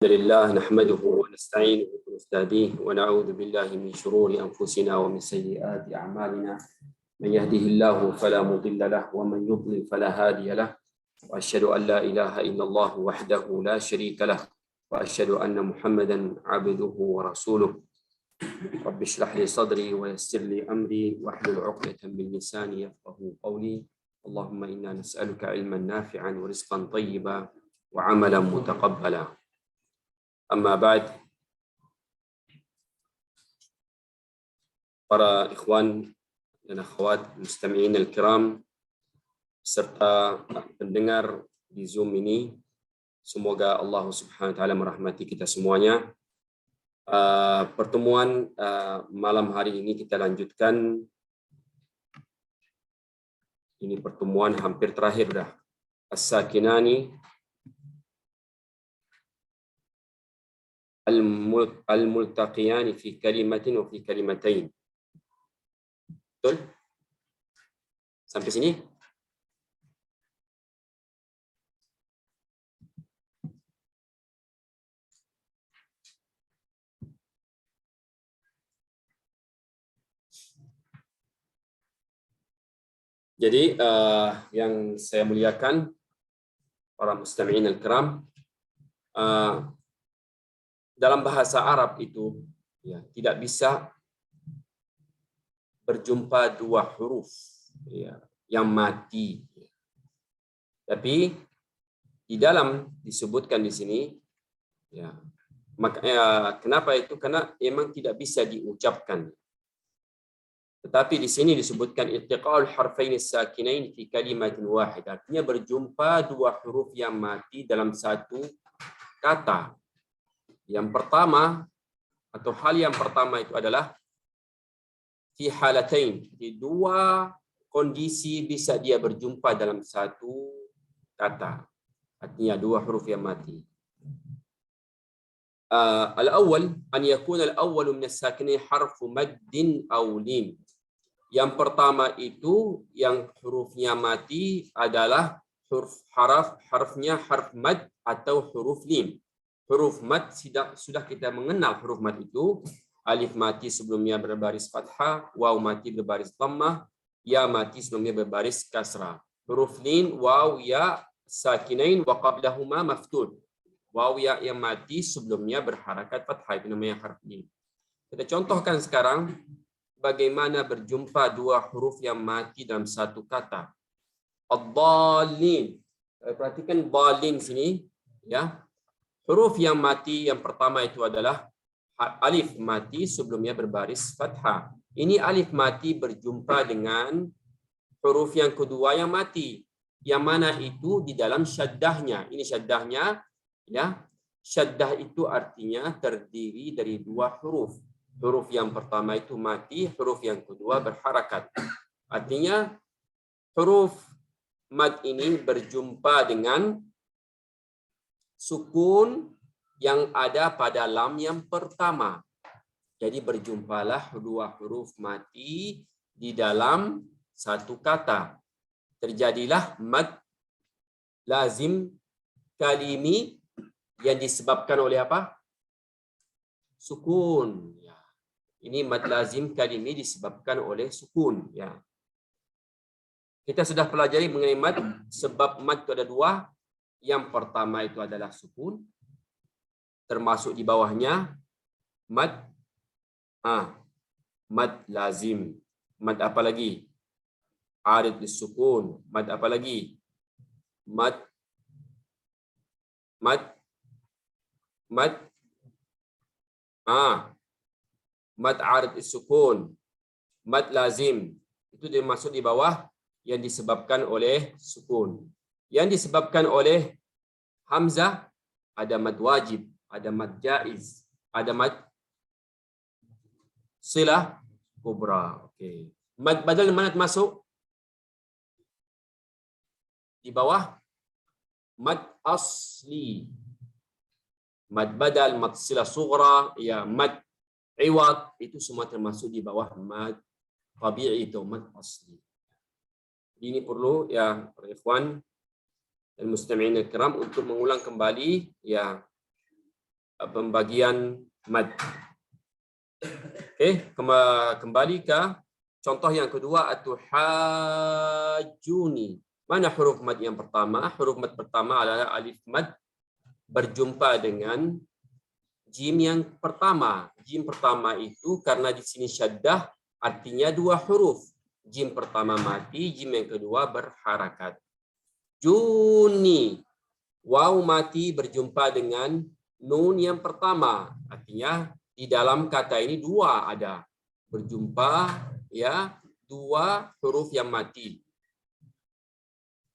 Alhamdulillah nahmaduhu wa nasta'inuhu wa nasta'dihi wa na'udzu billahi min shururi anfusina wa min sayyiati a'malina man yahdihillahu fala mudilla lahu wa man yudlil fala hadiya lahu wa asyhadu an la ilaha illallah wahdahu la syarika lahu wa asyhadu anna Muhammadan 'abduhu wa rasuluh. Rabbi shrah li sadri wa yassir li amri wahlul 'uqdatam min lisani yafqahu qawli. Allahumma inna nas'aluka 'ilman nafi'an wa rizqan thayyiban wa 'amalan mutaqabbala. Amma ba'd, para ikhwan dan akhwat mustami'in al-kiram serta pendengar di Zoom ini, semoga Allah Subhanahu wa taala merahmati kita semuanya. Pertemuan malam hari ini kita lanjutkan. Ini pertemuan hampir terakhir dah. As-sakinani al-multaqiyani fi kalimatin wa fi kalimatain. Betul? Sampai sini? Jadi yang saya muliakan para mustami'in al-kiram, dalam bahasa Arab itu ya, tidak bisa berjumpa dua huruf ya, yang mati. Tapi di dalam disebutkan di sini ya, makanya kenapa itu? Karena memang tidak bisa diucapkan. Tetapi di sini disebutkan iltiqa'ul harfain as-sakinain fi kalimatin wahidah. Artinya berjumpa dua huruf yang mati dalam satu kata. Yang pertama atau hal yang pertama itu adalah fi halatain. Di dua kondisi bisa dia berjumpa dalam satu kata. Artinya dua huruf yang mati. Al-awwal an yakuna al-awwal min as-sakinain harfu maddin aw lim. Yang pertama itu yang hurufnya mati adalah harfnya harf mad atau huruf lim. Huruf mad sudah kita mengenal huruf mad itu. Alif mati sebelumnya berbaris fathah, waw mati berbaris dhammah, ya mati sebelumnya berbaris kasrah. Huruf lin, waw, ya, sakinain wa qablahuma maftuh. Waw, ya yang mati sebelumnya berharakat fathah, itu namanya harf lin. Kita contohkan sekarang bagaimana berjumpa dua huruf yang mati dalam satu kata. Ad-dallin. Perhatikan dallin sini, ya. Huruf yang mati yang pertama itu adalah alif mati sebelumnya berbaris fathah. Ini alif mati berjumpa dengan huruf yang kedua yang mati. Yang mana itu di dalam syaddahnya. Ini syaddahnya, ya. Syaddah itu artinya terdiri dari dua huruf. Huruf yang pertama itu mati, huruf yang kedua berharakat. Artinya huruf mad ini berjumpa dengan sukun yang ada pada lam yang pertama. Jadi berjumpalah dua huruf mati di dalam satu kata. Terjadilah mad lazim kalimi yang disebabkan oleh apa? Sukun. Ya. Ini mad lazim kalimi disebabkan oleh sukun. Ya. Kita sudah pelajari mengenai mad. Sebab mad itu ada dua. Yang pertama itu adalah sukun, termasuk di bawahnya mad lazim. Mad apa lagi? Arid sukun. Mad apa lagi? Mad arid sukun. Mad lazim. Itu termasuk di bawah yang disebabkan oleh sukun. Yang disebabkan oleh hamzah ada mad wajib, ada mad jaiz, ada mad silah kubra. Okey. Mad badal mana termasuk? Di bawah mad asli. Mad badal, mad silah sughra, ya mad iwad, itu semua termasuk di bawah mad tabi'i atau mad asli. Ini perlu ya para ikhwan dan mustami'in al-kiram untuk mengulang kembali ya pembagian mad. Okey, kembali ke contoh yang kedua, atuhajuni. Mana huruf mad yang pertama? Huruf mad pertama adalah alif mad berjumpa dengan jim yang pertama. Jim pertama itu karena di sini syaddah artinya dua huruf. Jim pertama mati, jim yang kedua berharakat. Juni. Waw mati berjumpa dengan nun yang pertama. Artinya di dalam kata ini dua ada. Berjumpa ya, dua huruf yang mati.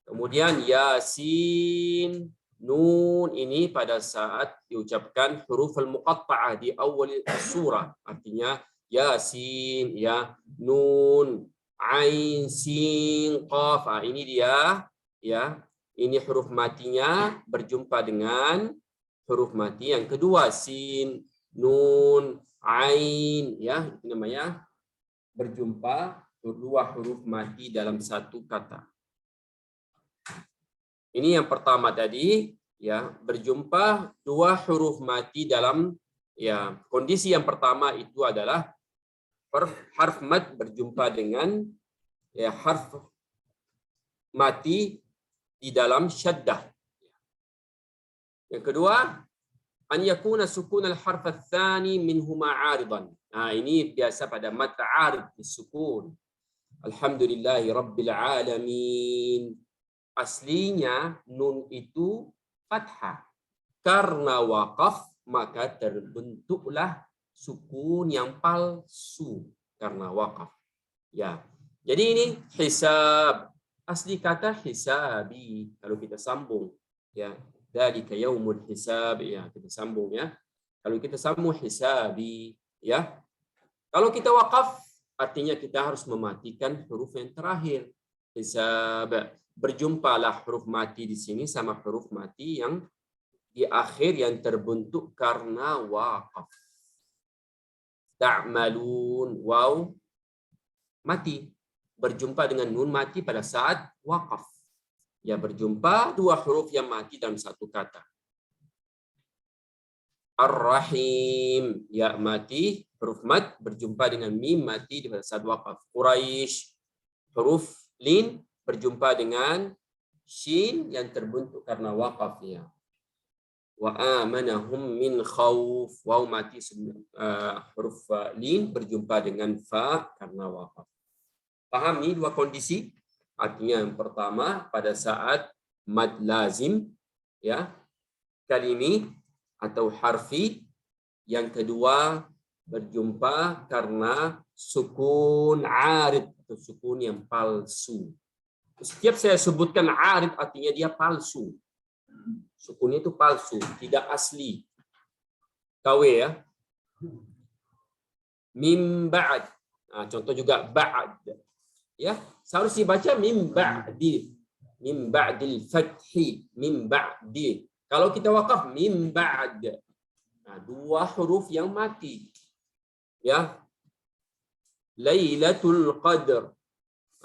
Kemudian yasin, nun ini pada saat diucapkan huruf al-muqatta'ah di awal surah. Artinya yasin, ya, nun, ain, sin, qaf. Ini dia, ya. Ini huruf matinya berjumpa dengan huruf mati yang kedua, sin, nun, ain, ya, itu namanya berjumpa dua huruf mati dalam satu kata. Ini yang pertama tadi, ya, berjumpa dua huruf mati dalam, ya, kondisi yang pertama itu adalah harf mad berjumpa dengan, ya, harf mati di dalam syaddah. Yang kedua, an yakuna sukun al-harf ats-tsani minhuma 'aridan. Nah, ini biasa pada mad 'arid disukun. Alhamdulillahi rabbil alamin. Aslinya nun itu fathah. Karena waqaf maka terbentuklah sukun yang palsu karena waqaf. Ya. Jadi ini hisab. Asli kata hisabi kalau kita sambung, ya. Dzalika yaumul hisab, ya, kita sambung, ya. Kalau kita sambung hisabi, ya. Kalau kita waqaf artinya kita harus mematikan huruf yang terakhir. Hisab. Berjumpalah huruf mati di sini sama huruf mati yang di akhir yang terbentuk karena waqaf. Ta'malun, waw mati berjumpa dengan nun mati pada saat waqaf. Ya, berjumpa dua huruf yang mati dalam satu kata. Ar-Rahim, ya, mati huruf mad berjumpa dengan mim mati pada saat waqaf. Quraisy, huruf lin berjumpa dengan shin yang terbentuk karena waqaf, ya. Wa amanahum min khauf, waw mati huruf lin berjumpa dengan fa karena waqaf. Paham nih dua kondisi? Artinya yang pertama pada saat mad lazim, ya, kalimi atau harfi. Yang kedua berjumpa karena sukun arid atau sukun yang palsu. Setiap saya sebutkan arid artinya dia palsu. Sukunnya itu palsu, tidak asli. KW, ya. Mim ba'd. Nah, contoh juga ba'd. Ya, seharusnya baca mim ba'di. Mim ba'dil fathi, mim ba'di. Kalau kita waqaf mim ba'd. Nah, dua huruf yang mati. Ya. Lailatul Qadr.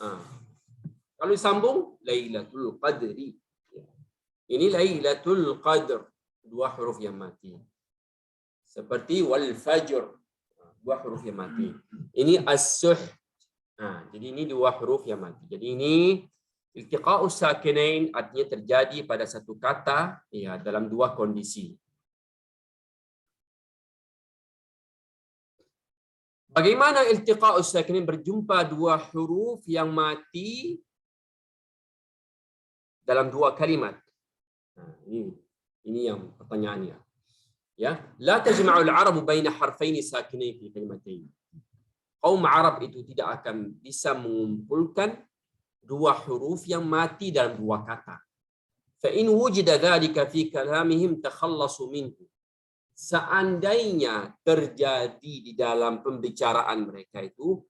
Nah, kalau disambung Lailatul Qadri. Ini Lailatul Qadr, dua huruf yang mati. Seperti wal fajr, dua huruf yang mati. Ini as-suh. Nah, jadi ini dua huruf yang mati. Jadi ini iltiqa'us sakinain artinya terjadi pada satu kata, ya, dalam dua kondisi. Bagaimana iltiqa'us sakinain berjumpa dua huruf yang mati dalam dua kalimat? Nah, ini yang pertanyaannya. Ya, la tajma'ul Arabu baina harfaini sakinain fi kalimatain. Kaum Arab itu tidak akan bisa mengumpulkan dua huruf yang mati dalam dua kata. Fa in wujida dzalika fi kalamihim takhallasu minhu. Seandainya terjadi di dalam pembicaraan mereka itu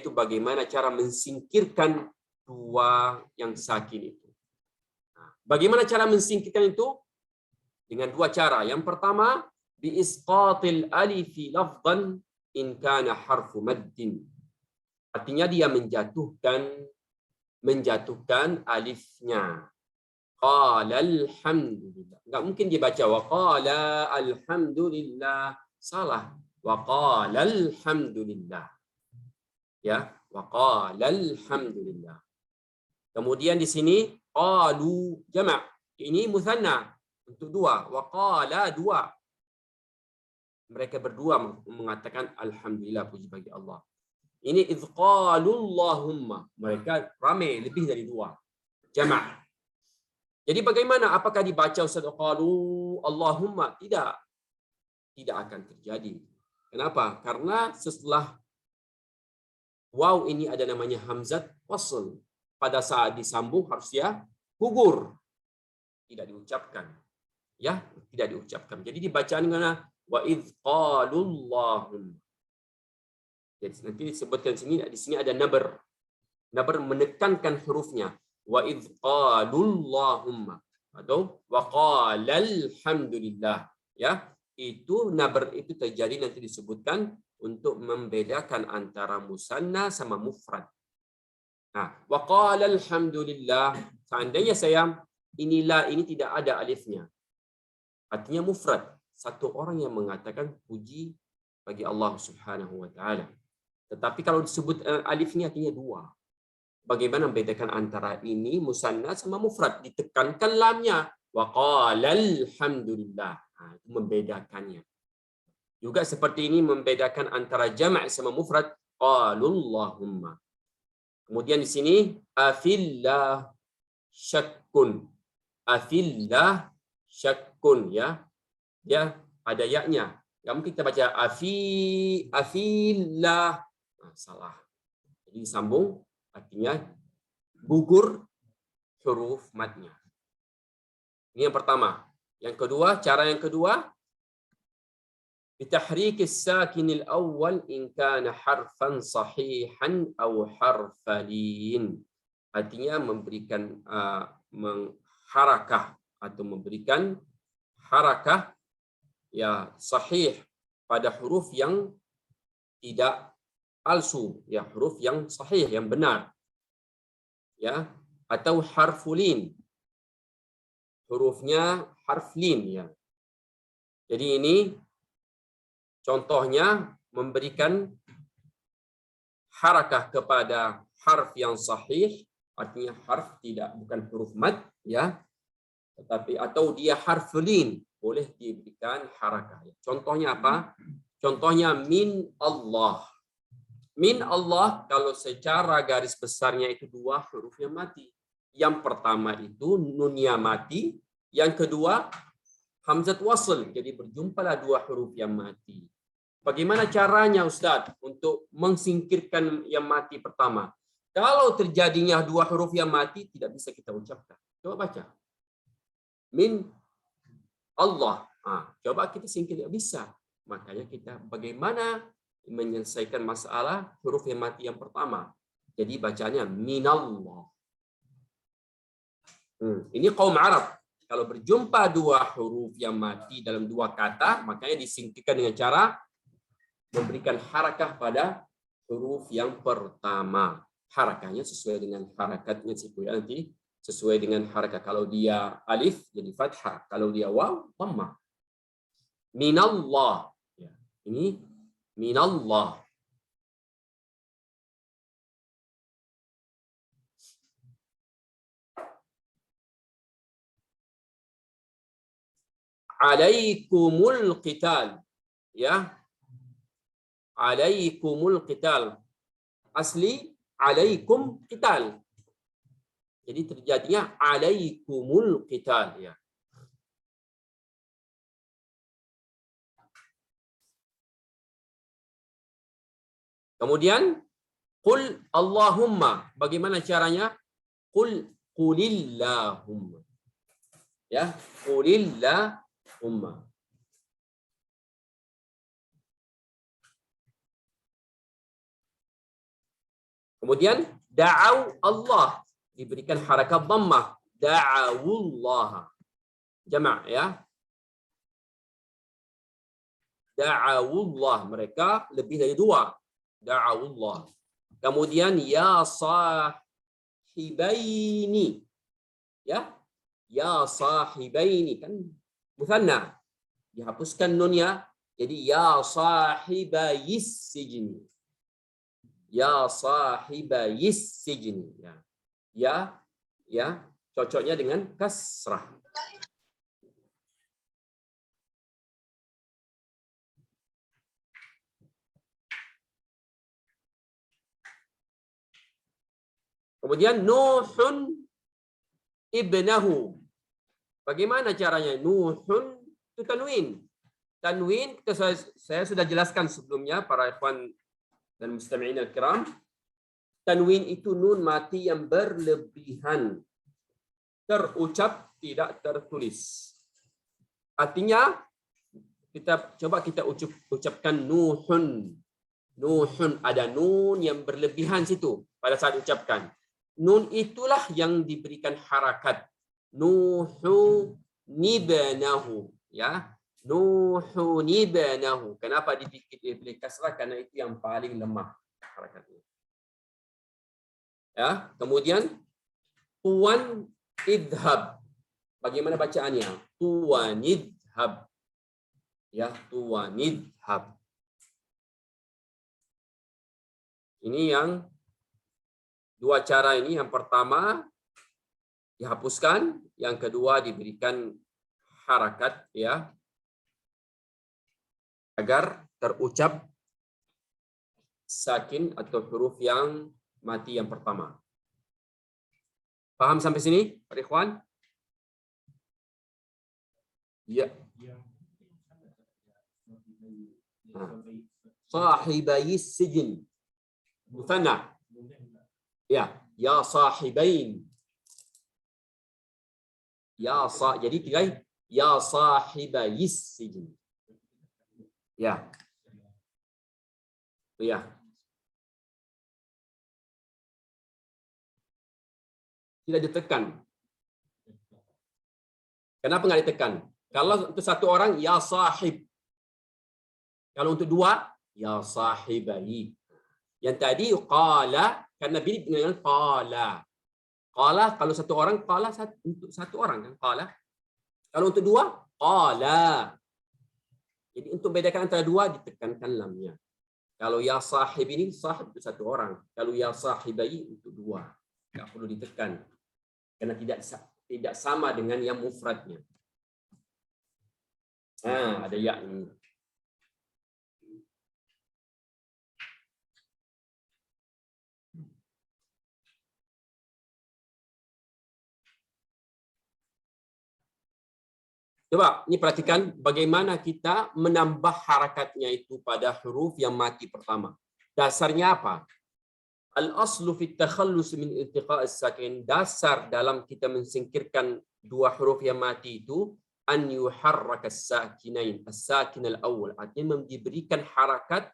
bagaimana cara mensingkirkan dua yang sakin itu. Bagaimana cara mensingkirkan itu? Dengan dua cara. Yang pertama, bi isqatil alifi lafdhan in kana harfu maddin. Artinya dia menjatuhkan alifnya. qala alhamdulillah. Enggak mungkin dibaca wa qala alhamdulillah. Salah. Wa qala alhamdulillah. Ya, wa qala alhamdulillah. Kemudian di sini qalu jamak. Ini mutsanna untuk dua. Wa qala dua. Mereka berdua mengatakan alhamdulillah, puji bagi Allah. Ini idz qalu Allahumma. Mereka ramai, lebih dari dua. Jamak. Jadi bagaimana? Apakah dibaca Ustaz qalu Allahumma? Tidak. Tidak akan terjadi. Kenapa? Karena setelah waw ini ada namanya hamzat wasl. Pada saat disambung harus ya gugur. Tidak diucapkan. Ya, tidak diucapkan. Jadi dibacaan dengan wa idz qalu Allahumma. Jadi nanti disebutkan di sini ada nabar. Nabar menekankan hurufnya. Wa idz qalu Allahumma atau wa qala alhamdulillah. Ya, itu nabar itu terjadi nanti disebutkan untuk membedakan antara musanna sama mufrad. Nah, wa qala alhamdulillah, seandainya saya inilah ini tidak ada alifnya. Artinya mufrad, satu orang yang mengatakan puji bagi Allah Subhanahu wa taala. Tetapi kalau disebut alifnya artinya dua. Bagaimana membedakan antara ini musanna sama mufrad? Ditekankan lamnya. Wa qala alhamdulillah. Nah, itu membedakannya. Juga seperti ini membedakan antara jama' sama mufrad. Qalullahumma. Kemudian di sini afillah syakkun. Afillah syakkun, ya. Ya, ada ya-nya. Ya, mungkin kita baca afillah. Nah, salah. Jadi sambung artinya gugur huruf madnya. Ini yang pertama. Yang kedua, cara yang kedua, bitahrik as-sakin al-awwal in kana harfan sahihan aw harfalin. Artinya memberikan harakah atau memberikan harakah ya sahih pada huruf yang tidak palsu, ya huruf yang sahih, yang benar. Ya, atau harfulin. Hurufnya harflin, ya. Jadi ini contohnya memberikan harakah kepada harf yang sahih, artinya harf bukan huruf mad, ya. Tetapi atau dia harflin, boleh diberikan harakah. Contohnya apa? Contohnya min Allah. Min Allah kalau secara garis besarnya itu dua huruf yang mati. Yang pertama itu nunnya mati, yang kedua hamzat wasl. Jadi berjumpalah dua huruf yang mati. Bagaimana caranya Ustaz untuk mengsingkirkan yang mati pertama? Kalau terjadinya dua huruf yang mati tidak bisa kita ucapkan. Coba baca. Min Allah. Coba kita singkir, tidak bisa. Makanya kita bagaimana menyelesaikan masalah huruf yang mati yang pertama. Jadi bacanya minallah. Ini kaum Arab. Kalau berjumpa dua huruf yang mati dalam dua kata, makanya disingkirkan dengan cara memberikan harakah pada huruf yang pertama. Harakahnya sesuai dengan harakatnya nanti sesuai dengan harakah. Kalau dia alif jadi fathah, kalau dia waw dhammah. Minallah. Ya, ini minallah. Alaikumul qital. Ya. Alaikumul qital. Asli alaikum qital. Jadi terjadinya alaikumul qital, ya. Kemudian qul Allahumma. Bagaimana caranya? Qulillahumma. Ya, qulillahumma. Kemudian da'au Allah diberikan harakat dhammah. Da'awullah. Jama' ya. Da'awullah. Mereka lebih dari dua. Da'awullah. Kemudian ya sahibaini. Ya. Ya sahibaini kan muthanna. Dihapuskan nunnya jadi ya sahibayis sijni. Ya sahibayis sijni. Ya, cocoknya dengan kasrah. Kemudian Nuhun ibnahu. Bagaimana caranya? Nuhun itu tanwin. Tanwin saya sudah jelaskan sebelumnya para ikhwan dan mustami'in al-kiram. Tanwin itu nun mati yang berlebihan. Terucap, tidak tertulis. Artinya kita ucapkan Nuhun. Nuhun, ada nun yang berlebihan situ pada saat ucapkan. Nun itulah yang diberikan harakat. Nuhu nibnahu, ya. Nuhu nibnahu. Kenapa diberi kasrah? Karena itu yang paling lemah harakatnya. Ya, kemudian tuan idhab. Bagaimana bacaannya? Tuan idhab. Ya, tuan idhab. Ini yang dua cara ini. Yang pertama dihapuskan, yang kedua diberikan harakat, ya, agar terucap sakin atau huruf yang mati yang pertama. Paham sampai sini, Pak Ikhwan? Ya. Sahibayis sijin. Muthanna. Ya, ya sahibain. Jadi tiga ya sahibayis sijin. Ya. Ya. Tidak ditekan. Kenapa nggak ditekan? Kalau untuk satu orang ya sahib. Kalau untuk dua ya sahibai. Yang tadi qala karena bini dengan qala. Qala kalau satu orang, qala untuk satu orang kan qala. Kalau untuk dua qala. Jadi untuk bedakan antara dua ditekankan lamnya. Kalau ya sahib ini sahib untuk satu orang. Kalau ya sahibai untuk dua. Enggak perlu ditekan. Karena tidak sama dengan yang mufradnya. Ada ya ini. Coba ini perhatikan bagaimana kita menambah harakatnya itu pada huruf yang mati pertama. Dasarnya apa? Al-aslu fi takhallus min iltiqa' as-sakin. Dasar dalam kita mensingkirkan dua huruf yang mati itu an yuharraka as-sakinain. As-sakin al-awwal. Artinya diberikan harakat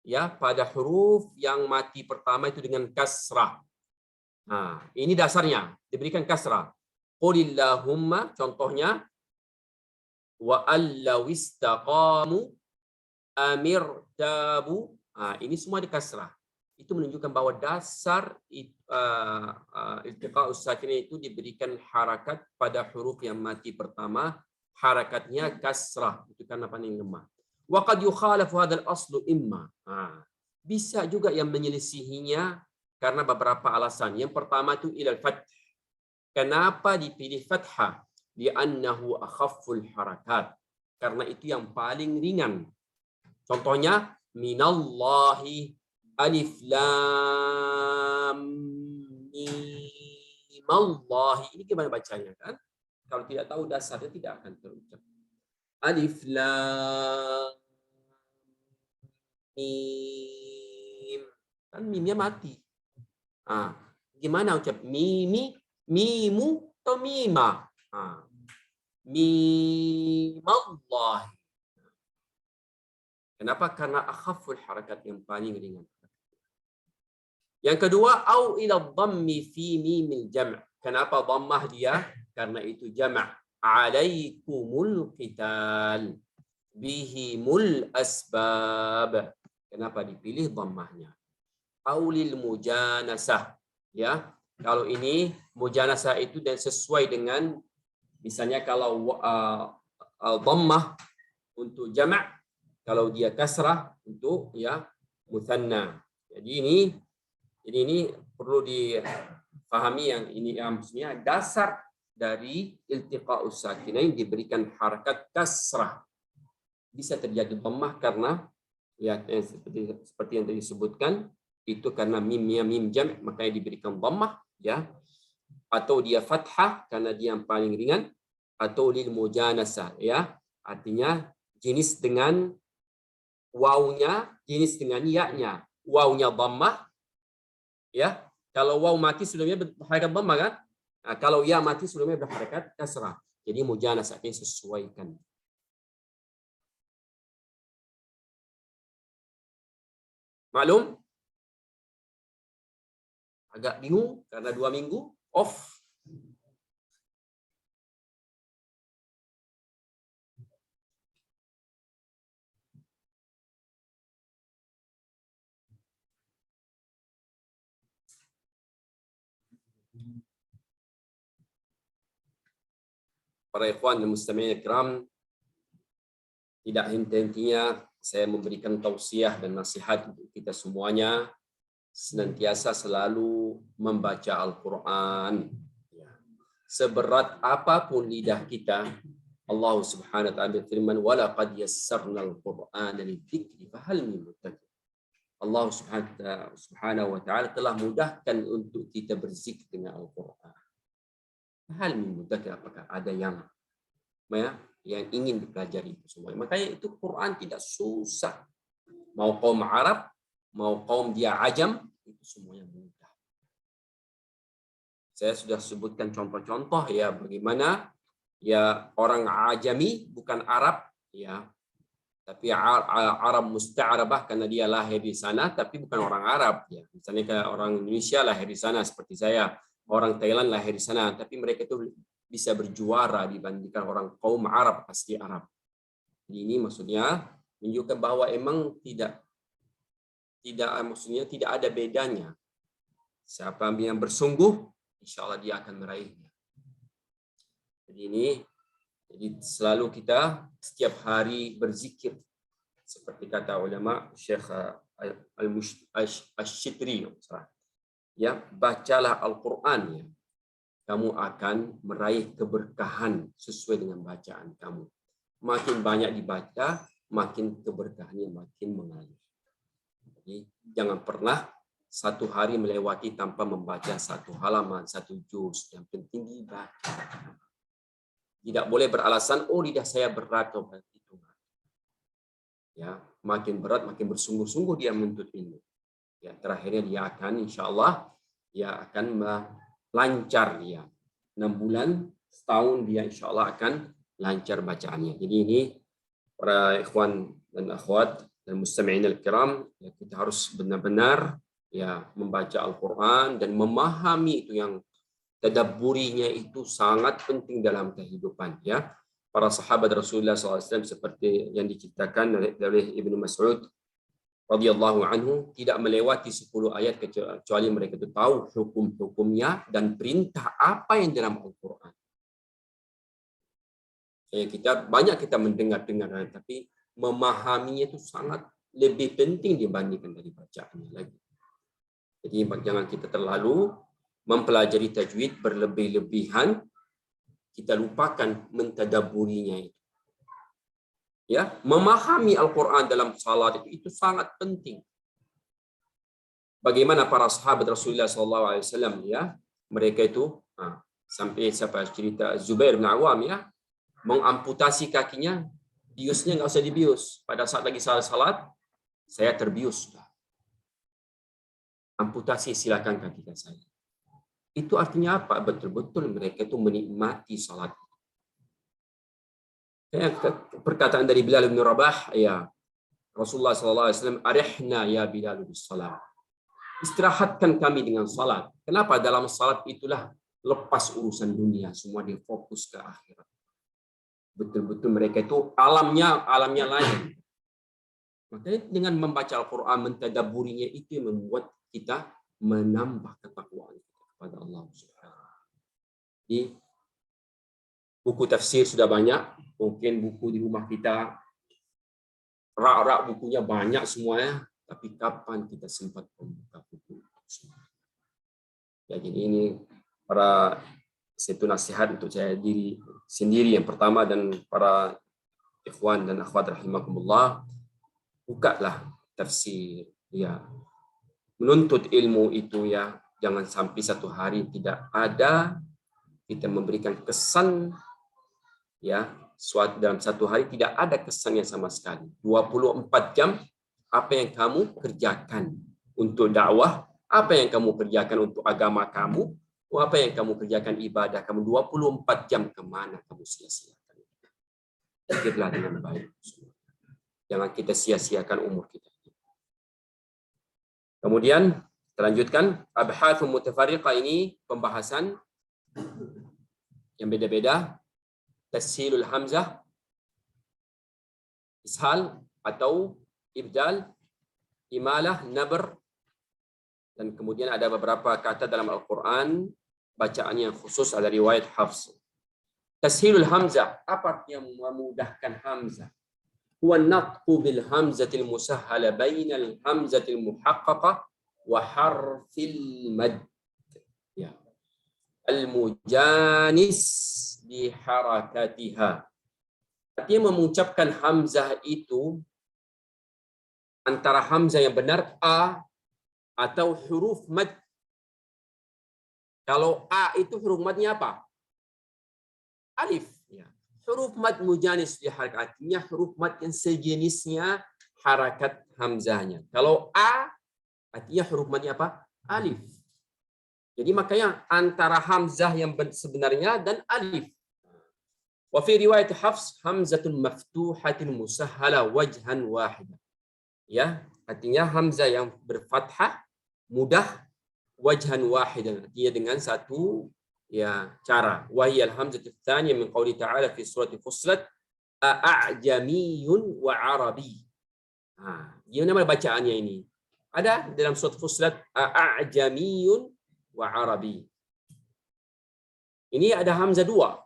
ya pada huruf yang mati pertama itu dengan kasrah. Nah, ini dasarnya diberikan kasrah. Qulillahumma contohnya wa allaw istaqamu amirtabu. Ini semua di kasrah. Itu menunjukkan bahwa dasar iltiqa'us sakin itu diberikan harakat pada huruf yang mati pertama, harakatnya kasrah, itu karena paling lemah. Wa qad yukhalafu hadzal aslu imma. Bisa juga yang menyelisihinya karena beberapa alasan. Yang pertama itu ilal fath. Kenapa dipilih fathah? Li'annahu akhafful harakat. Karena itu yang paling ringan. Contohnya minallahi alif lam mim Allah. Ini gimana bacanya kan? Kalau tidak tahu dasarnya tidak akan terucap. Alif lam mim. Kan mimnya mati. Gimana ucap mimi, mimu atau mima? Mimallah. Kenapa? Karena akhaful harakat yang paling ringan. Yang kedua, au ila dhammi fi mimil jam'. Kenapa dhammah dia? Karena itu jam'. Alaikumul qital. Bihimul asbab. Kenapa dipilih dhammahnya? Aulil mujanasah. Ya, kalau ini mujanasah itu dan sesuai dengan Misalnya kalau dhammah untuk jamak, kalau dia kasrah untuk ya mutsanna. Jadi ini perlu dipahami yang ini maksudnya dasar dari iltiqa'us sakinain diberikan harakat kasrah. Bisa terjadi dhammah karena ya seperti yang tadi disebutkan itu karena mimnya mim jam' makanya diberikan dhammah ya, atau dia fathah karena dia yang paling ringan, atau lil mujanasah ya artinya jenis dengan wawnya, jenis dengan ya-nya. Wawnya dhammah ya. Kalau waw mati sebelumnya berharakat dhammah kan? Nah, kalau ya mati sebelumnya berharakat kasrah. Jadi mujanasah ini sesuaikan. Maklum? Agak bingung karena 2 minggu off. Para ikhwan dan mustami'in kiram, tidak henti-hentinya saya memberikan tausiah dan nasihat untuk kita semuanya senantiasa selalu membaca Al-Quran. Seberat apapun lidah kita, Allah Subhanahu wa taala berfirman, "Wa laqad yassarnal Qur'ana lidzikri fahal min muddakir." Allah Subhanahu wa taala telah mudahkan untuk kita berzikir dengan Al-Quran. Fahal min muddakir, apakah ada yang ingin dipelajari itu semua. Makanya itu Quran tidak susah. Mau kaum Arab, mau kaum dia ajam, itu semuanya mudah. Saya sudah sebutkan contoh-contoh ya bagaimana ya orang ajami bukan Arab ya, tapi Arab musta'arabah karena dia lahir di sana tapi bukan orang Arab ya. Misalnya kayak orang Indonesia lahir di sana seperti saya, orang Thailand lahir di sana, tapi mereka itu bisa berjuara dibandingkan orang kaum Arab asli Arab. Jadi ini maksudnya menunjukkan bahwa emang tidak maksudnya tidak ada bedanya. Siapa yang bersungguh, insya Allah dia akan meraihnya. Jadi selalu kita setiap hari berzikir seperti kata ulama Syekh Asy-Syitri ya, bacalah Al-Qur'an ya. Kamu akan meraih keberkahan sesuai dengan bacaan kamu. Makin banyak dibaca, makin keberkahannya makin mengalir. Jadi jangan pernah satu hari melewati tanpa membaca satu halaman, satu juz. Yang penting dibaca. Tidak boleh beralasan, oh lidah saya berat. Itu. Ya, makin berat, makin bersungguh-sungguh dia menuntut ilmu. Ya, terakhirnya dia akan, insya Allah, dia akan lancar dia. 6 bulan, setahun dia insya Allah akan lancar bacaannya. Jadi ini para ikhwan dan akhwat dan mustami'in al-kiram, ya, kita harus benar-benar ya membaca Al-Quran dan memahami itu yang tadabburinya itu sangat penting dalam kehidupan ya. Para sahabat Rasulullah SAW seperti yang diceritakan dari Ibnu Mas'ud radhiyallahu anhu tidak melewati 10 ayat kecuali mereka itu tahu hukum-hukumnya dan perintah apa yang dalam Al-Quran. Kita mendengar tapi memahaminya itu sangat lebih penting dibandingkan dari bacaannya lagi. Jadi jangan kita terlalu mempelajari tajwid berlebih-lebihan, kita lupakan mentadabburinya itu. Ya, memahami Al-Quran dalam salat itu sangat penting. Bagaimana para sahabat Rasulullah SAW ya, mereka itu sampai siapa cerita Zubair bin Awam ya, mengamputasi kakinya, biusnya nggak usah dibius. Pada saat lagi salat, saya terbius. Amputasi silakan kaki saya. Itu artinya apa? Betul-betul mereka itu menikmati salat. Perkataan dari Bilal bin Rabah, ya Rasulullah SAW, arihna ya Bilal bis salat. Istirahatkan kami dengan salat. Kenapa? Dalam salat itulah lepas urusan dunia, semua difokus ke akhirat. Betul-betul mereka itu alamnya lain. Makanya dengan membaca Al-Quran, mentadabburinya itu yang membuat kita menambah ketakwaan kepada Allah Subhanahu. Jadi Buku tafsir sudah banyak, mungkin buku di rumah kita rak-rak bukunya banyak semuanya, tapi kapan kita sempat membuka buku? Ya, jadi ini para satu nasihat untuk saya diri sendiri yang pertama dan para ikhwan dan akhwat rahimakumullah, bukalah tafsir ya. Menuntut ilmu itu ya, jangan sampai satu hari tidak ada kita memberikan kesan ya, dalam satu hari tidak ada kesannya sama sekali. 24 jam apa yang kamu kerjakan untuk dakwah, apa yang kamu kerjakan untuk agama kamu, apa yang kamu kerjakan ibadah kamu, 24 jam kemana kamu sia-siakan. Pikirlah dengan baik. Jangan kita sia-siakan umur kita. Kemudian terlanjutkan abhatsun mutafariqah, ini pembahasan yang beda-beda. Tashilul hamzah, ishal atau ibdal, imalah, nabr, dan kemudian ada beberapa kata dalam Al-Quran bacaan yang khusus, ada riwayat Hafs. Tashilul hamzah, apa yang memudahkan hamzah? Huwa an-natqu bil hamzatil musahhala bainal hamzatil muhaqqaqah wa harfil mad. Ya. Al-mujanis di harakatiha. Artinya mengucapkan hamzah itu antara hamzah yang benar a atau huruf mad. Kalau a itu huruf madnya apa? Alif. Ya. Huruf mad mujanis di harakat, artinya huruf mad yang sejenisnya harakat hamzahnya. Kalau a artinya huruf madnya apa? Alif. Jadi makanya antara hamzah yang sebenarnya dan alif. Wa fi riwayat Hafs hamzatun maftuhatin musahhala wajhan wahida. Ya, artinya hamzah yang berfathah mudah, wajhan wahidan, artinya dengan satu ya cara. Wa hiya al-hamzatu tsaniyah min qouli ta'ala fi surati Fussilat a'jamiyun wa arabi. Gimana bacaannya ini? Ada dalam surat Fussilat a'jamiyun wa arabi. Ini ada hamzah dua.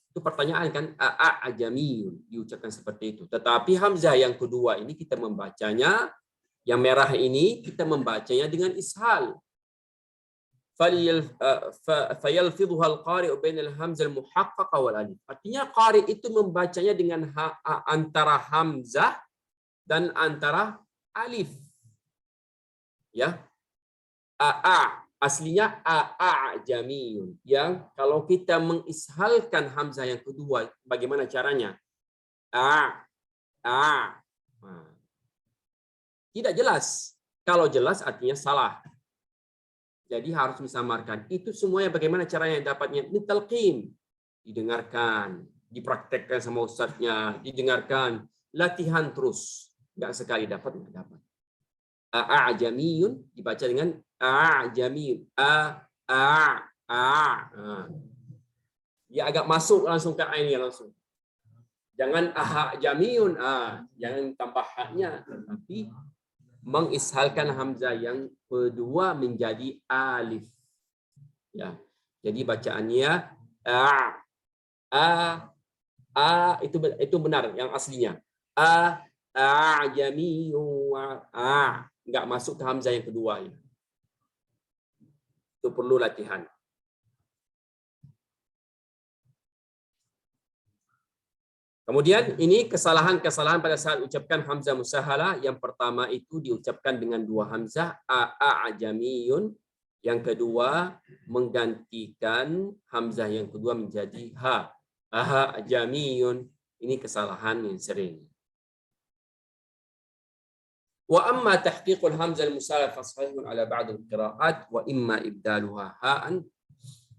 Itu pertanyaan kan, a'jamiyun diucapkan seperti itu. Tetapi hamzah yang kedua ini kita membacanya, yang merah ini kita membacanya dengan ishal. Fayalfidhuha al-qari'u bainal hamzah al-muhaqqaqah wal alif. Artinya qari itu membacanya dengan antara hamzah dan antara alif. Ya. Aslinya a'jamiyun. Yang kalau kita mengishalkan hamzah yang kedua, bagaimana caranya? Tidak jelas. Kalau jelas artinya salah. Jadi harus disamarkan. Itu semuanya bagaimana caranya dapatnya? Talqin. Didengarkan, dipraktekkan sama ustadznya, didengarkan, latihan terus. Enggak sekali dapat, enggak dapat. A'jamiyun dibaca dengan a'jamiyun. Dia agak masuk langsung ke ainnya langsung. Jangan a'jamiyun, jangan tambah haknya, tapi mengishalkan hamzah yang kedua menjadi alif. Ya. Jadi bacaannya itu benar yang aslinya. A'jamiyun enggak masuk ke hamzah yang kedua ya. Itu perlu latihan. Kemudian ini kesalahan-kesalahan pada saat ucapkan hamzah musahalah. Yang pertama itu diucapkan dengan dua hamzah, a'jamiyun. Yang kedua menggantikan hamzah yang kedua menjadi ha. A'jamiyun. Ini kesalahan yang sering. Wa amma tahqiqul hamzah al-musahalah fa sahihun ala ba'd al-qira'at wa imma ibdaluha ha'an.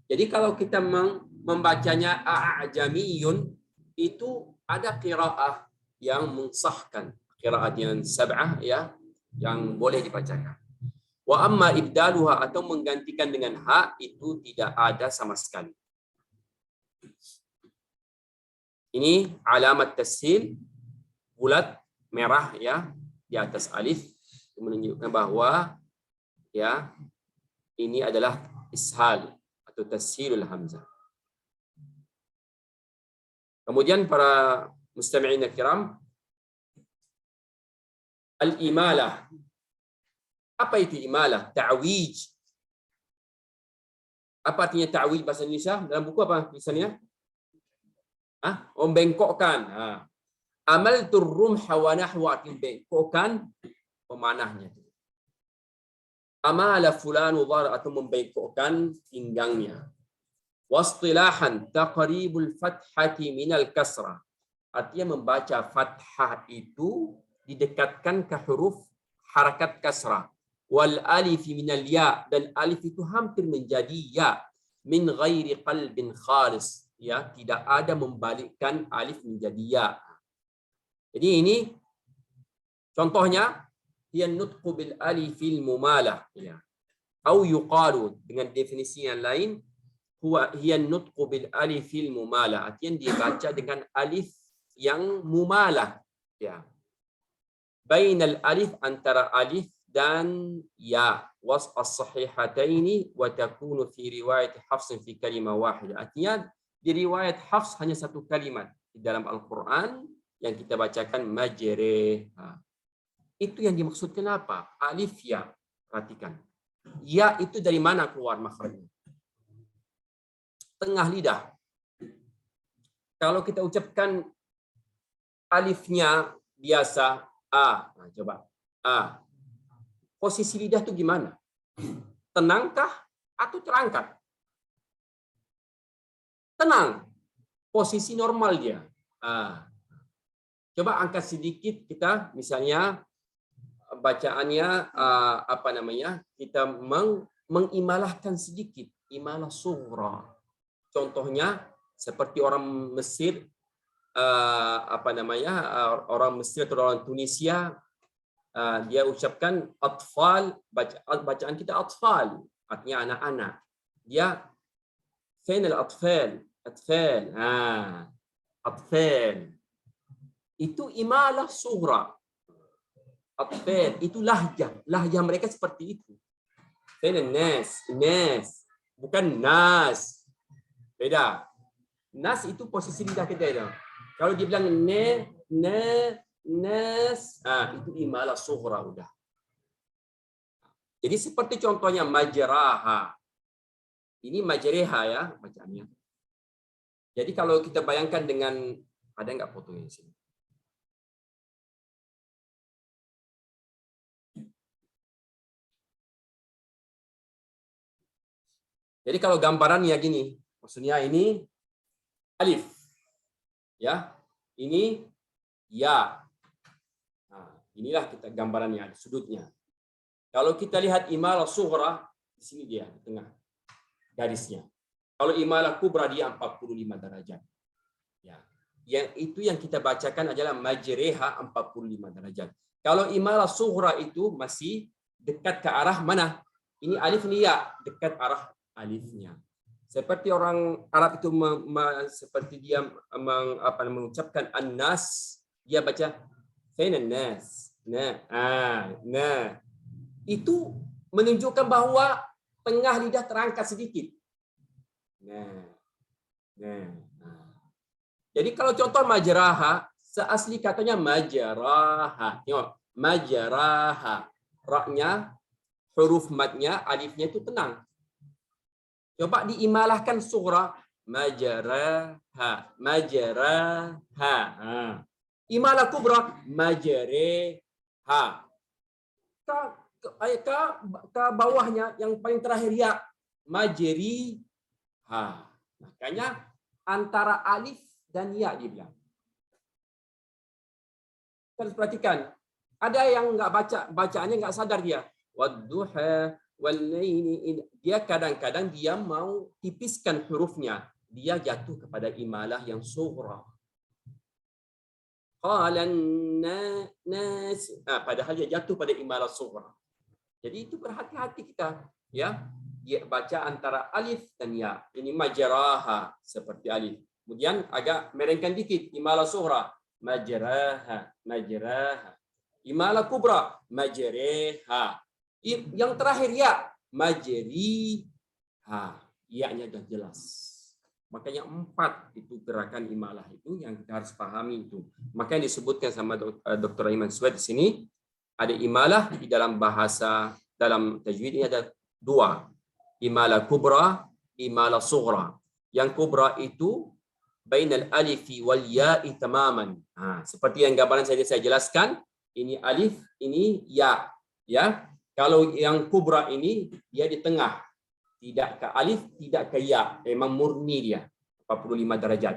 Jadi kalau kita membacanya a'jamiyun, itu ada qiraah yang mensahkan, qiraat yang sab'ah ya, yang boleh dibacakan. Wa amma ibdaluha atau menggantikan dengan ha, itu tidak ada sama sekali. Ini alamat tashil bulat merah ya di atas alif, menunjukkan bahwa ya ini adalah ishal atau tashilul hamzah. Kemudian para mustami'in kiram, al-imalah. Apa itu imalah? Ta'wij. Apa artinya ta'wij bahasa Indonesia? Dalam buku apa tulisannya? Membengkokkan. Amal turrumha wa nahwa, bengkokkan pemanahnya. Amala fulanu dhar, atau membengkokkan pinggangnya. Wastilahan taqribul fathati minal kasrah. Artinya membaca fathah itu didekatkan ke huruf harakat kasrah. Wal alif minal ya, dan alif itu hampir menjadi ya, min ghairi qalbin khalis, ya, tidak ada membalikkan alif menjadi ya. Jadi ini contohnya, hiya nutqu bil alifil mumalah, ya. Au yuqalu, dengan definisi yang lain, huwa hiya nutqu bil alifil mumalah, artinya dibaca dengan alif yang mumalah, ya. Bainal alif, antara alif dan ya, was as-sahihataini wa takunu fi riwayat Hafs fi kalimah wahidah. Artinya di riwayat Hafs hanya satu kalimat di dalam Al-Qur'an yang kita bacakan majrih. Itu yang dimaksudkan apa? Alif ya. Perhatikan. Ya itu dari mana keluar makhrajnya? Tengah lidah. Kalau kita ucapkan alifnya biasa a, nah, coba a. Posisi lidah itu gimana? Tenangkah atau terangkat? Tenang. Posisi normal dia. Coba angkat sedikit kita, misalnya bacaannya apa namanya? Kita mengimalahkan sedikit, imalah sughra. Contohnya seperti orang Mesir, apa namanya? Orang Mesir atau orang Tunisia, dia ucapkan atfal, bacaan kita atfal, artinya anak-anak. Dia fain al-atfal, atfal, atfal. Itu imalah sughra. Atfal itu lahjah mereka seperti itu. Fain nas, nas, bukan nas. Beda. Nas itu posisi lidah kita itu. Kalau dia bilang nas, itu imalah sughra udah. Jadi seperti contohnya majraha. Ini majreha ya bacaannya. Jadi kalau kita bayangkan dengan, ada nggak fotonya di sini? Jadi kalau gambarannya gini, maksudnya ini alif, ya, ini ya. Nah, inilah kita gambarannya, sudutnya. Kalau kita lihat imalah sughra, di sini dia di tengah garisnya. Kalau imalah kubra dia 45 derajat. Ya. Yang itu yang kita bacakan adalah majreha 45 derajat. Kalau imalah sughra itu masih dekat ke arah mana? Ini alif ini ya, dekat arah alifnya. Seperti orang Arab itu seperti dia mengucapkan an-nas, dia baca fainan nas. Nah. Itu menunjukkan bahwa tengah lidah terangkat sedikit. Nah. Jadi kalau contoh majraha, seasli katanya majraha. Tengok, majraha. Ra-nya, huruf madnya, alifnya itu tenang. Coba diimalahkan sughra, majraha, majraha. Imalah kubra, majreha. Ke bawahnya yang paling terakhir ya, majriha. Makanya antara alif dan ya dibilang. Harus perhatikan. Ada yang nggak bacaannya nggak sadar dia. Wadduha wal-laili. Dia kadang-kadang dia mau tipiskan hurufnya. Dia jatuh kepada imalah yang sughra. Qalan nas. Padahal dia jatuh pada imalah sughra. Jadi itu berhati-hati kita, ya. Dia baca antara alif dan ya. Ini majraha seperti alif. Kemudian agak merengkan dikit imalah sughra, majraha, majraha. Imalah kubra, majreha. Yang terakhir ya, majriha. Ya-nya sudah jelas. Makanya 4 itu gerakan imalah itu yang kita harus pahami itu. Makanya disebutkan sama Dr. Iman Sued di sini, ada imalah di dalam bahasa, dalam tajwid ini ada 2. Imalah kubra, imalah sughra. Yang kubra itu bainal alifi wal ya'i tamaman. Seperti yang gambaran saya jelaskan, ini alif, ini ya. Ya. Kalau yang kubra ini dia di tengah. Tidak ke alif, tidak ke ya. Memang murni dia. 45 derajat.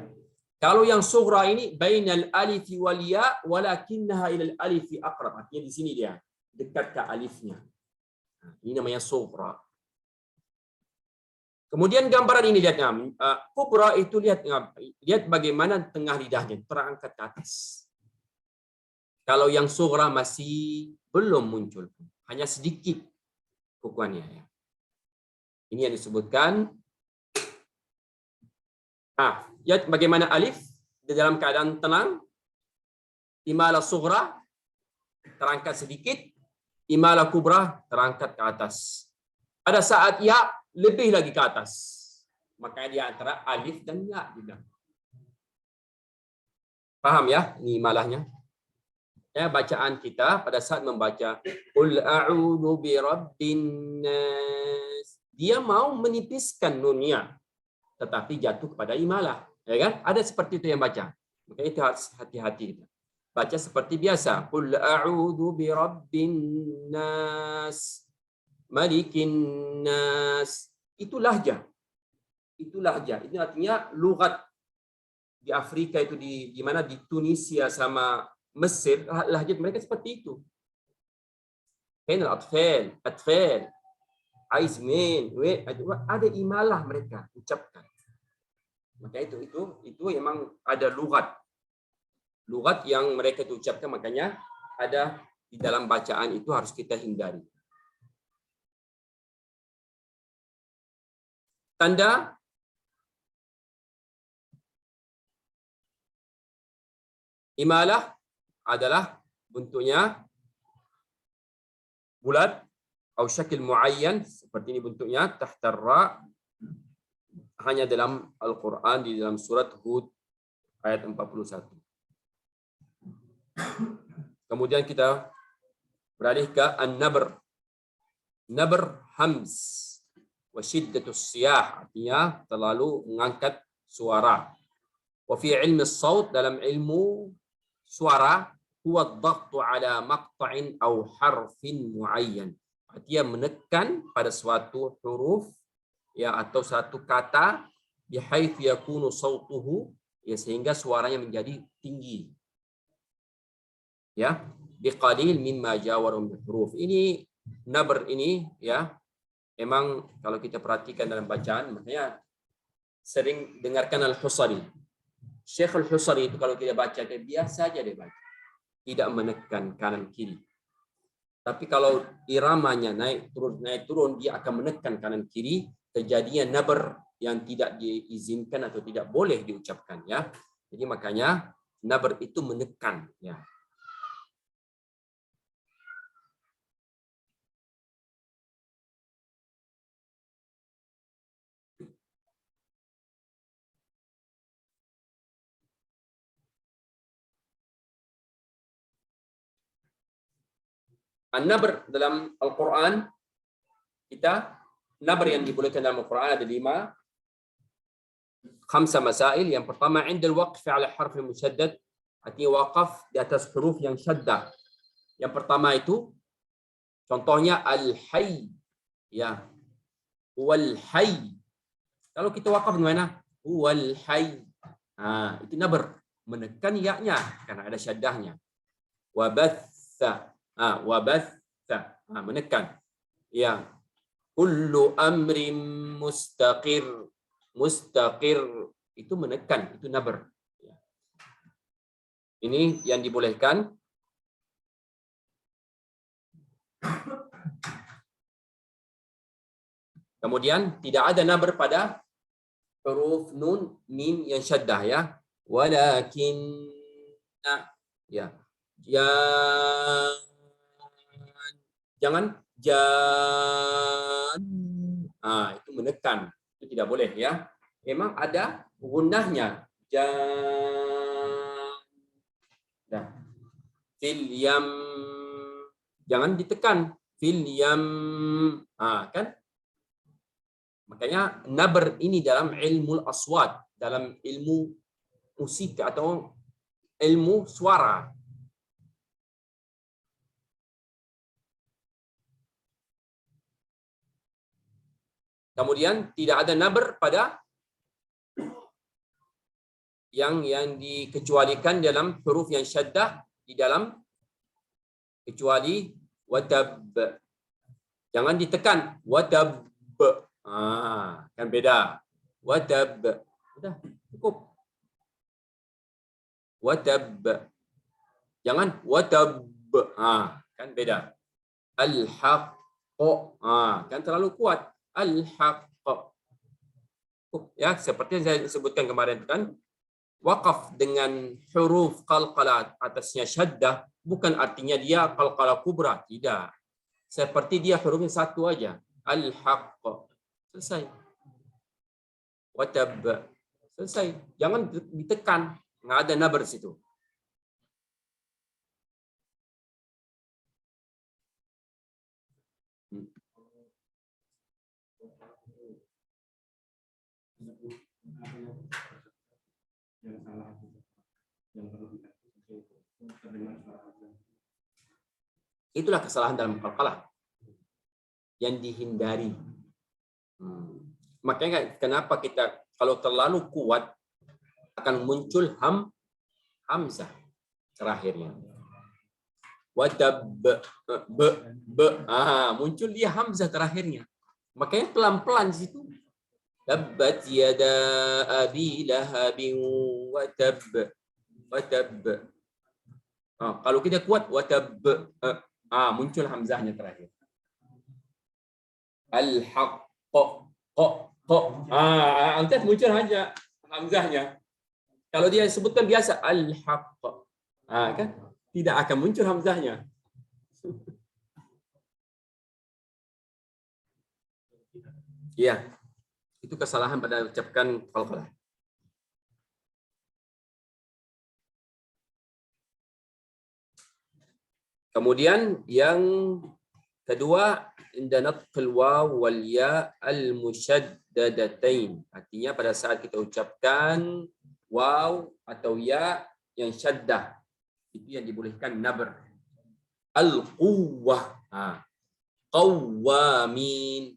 Kalau yang sughra ini bainal alifi wal ya walakinnaha ilal alifi aqrab. Artinya di sini dia dekat ke alifnya. Ini namanya sughra. Kemudian gambaran ini lihatnya. Kubra itu lihat bagaimana tengah lidahnya terangkat ke atas. Kalau yang sughra masih belum muncul. Hanya sedikit kukuannya ya. Ini yang disebutkan. Lihat bagaimana alif di dalam keadaan tenang. Imalah sughra terangkat sedikit. Imalah kubra terangkat ke atas. Pada saat ya lebih lagi ke atas. Makanya dia antara alif dan ya juga. Paham ya? Ini imalahnya. Ya, bacaan kita pada saat membaca Qul a'udzu birabbin nas. Dia mau menipiskan nunnya tetapi jatuh kepada imalah, ya kan? Ada seperti itu yang baca. Makanya itu harus hati-hati kita. Baca seperti biasa. Qul a'udzu birabbin nas, malikin nas. Itu lahjah. Itu lahjah. Itu artinya lughat di Afrika itu di mana di Tunisia sama Mesir, lahjah mereka seperti itu. Kainal atfal, aizmin, ada imalah mereka ucapkan. Maka itu memang ada lughat yang mereka itu ucapkan, makanya ada di dalam bacaan itu harus kita hindari. Tanda imalah adalah bentuknya bulat atau syakil muayyan, seperti ini bentuknya, tahta ra, hanya dalam Al-Quran di dalam surat Hud ayat 41. Kemudian kita beralih ke an-nabr. Nabr hams wa syiddatus siyah, artinya terlalu mengangkat suara. Wa fi ilmi as-saut, dalam ilmu suara, huwa ad-dhaghtu ala maqta'in aw harfin muayyan. Artinya menekan pada suatu huruf ya atau satu kata bihaitsu yakunu sautuhu, ya sehingga suaranya menjadi tinggi. Ya, biqalil mimma jawarum huruf. Ini nabr ini ya memang kalau kita perhatikan dalam bacaan, makanya sering dengarkan Al-Husari. Syekh Al-Husari itu kalau kita baca dia biasa aja dia baca. Tidak menekan kanan kiri. Tapi kalau iramanya naik turun dia akan menekan kanan kiri, terjadinya nabr yang tidak diizinkan atau tidak boleh diucapkan ya. Jadi makanya nabr itu menekan ya. An-nabr dalam Al-Quran, kita nabr yang dibolehkan dalam Al-Quran ada 5 masail. Yang pertama, indal waqf ala harf musyaddad, artinya waqaf di atas huruf yang syaddah. Yang pertama itu contohnya al-hayy ya, wal hayy. Kalau kita waqaf di mana? Wal hayy. Itu nabr, menekan ya-nya karena ada syaddahnya. Wa batha, menekan ya. Kullu amrin mustaqir itu menekan, itu nabr. Ini yang dibolehkan. Kemudian tidak ada nabr pada huruf nun mim yang syaddah ya. Walakin ya. Jangan itu menekan, itu tidak boleh ya. memang ada gunnahnya. Dah. Fil yam, jangan ditekan. Fil yam, kan? Makanya nabr ini dalam ilmu aswat, dalam ilmu musik atau ilmu suara. Kemudian tidak ada nabr pada yang dikecualikan dalam huruf yang syaddah di dalam, kecuali watab. Jangan ditekan watab. Kan beda. Watab. Sudah cukup. Watab. Jangan watab. Kan beda. Al-haqq. Kan terlalu kuat. Al-haqq. Ya, seperti yang saya sebutkan kemarin kan, waqaf dengan huruf qalqalah atasnya syaddah bukan artinya dia qalqalah kubra, tidak. Seperti dia hurufnya satu aja. Al-haqq. Selesai. Watab. Selesai. Jangan ditekan. Nggak ada nabar situ. Itulah kesalahan dalam qalqalah yang dihindari. Makanya kenapa kita kalau terlalu kuat akan muncul hamzah terakhirnya. Watab muncul dia hamzah terakhirnya. Makanya pelan-pelan di situ. Tabbat yada abi lahabin watab. Watab. Kalau kita kuat watab, muncul hamzahnya terakhir. Al-haqq. Antas muncul aja hamzahnya. Kalau dia sebutkan biasa al-haqq, kan tidak akan muncul hamzahnya. Iya, itu kesalahan pada ucapkan qalqalah. Kemudian yang kedua, inda natqil waw wal ya al musyaddadatain. Artinya pada saat kita ucapkan waw atau ya yang syaddah, itu yang dibolehkan nabr. Al quwwah, qawamin,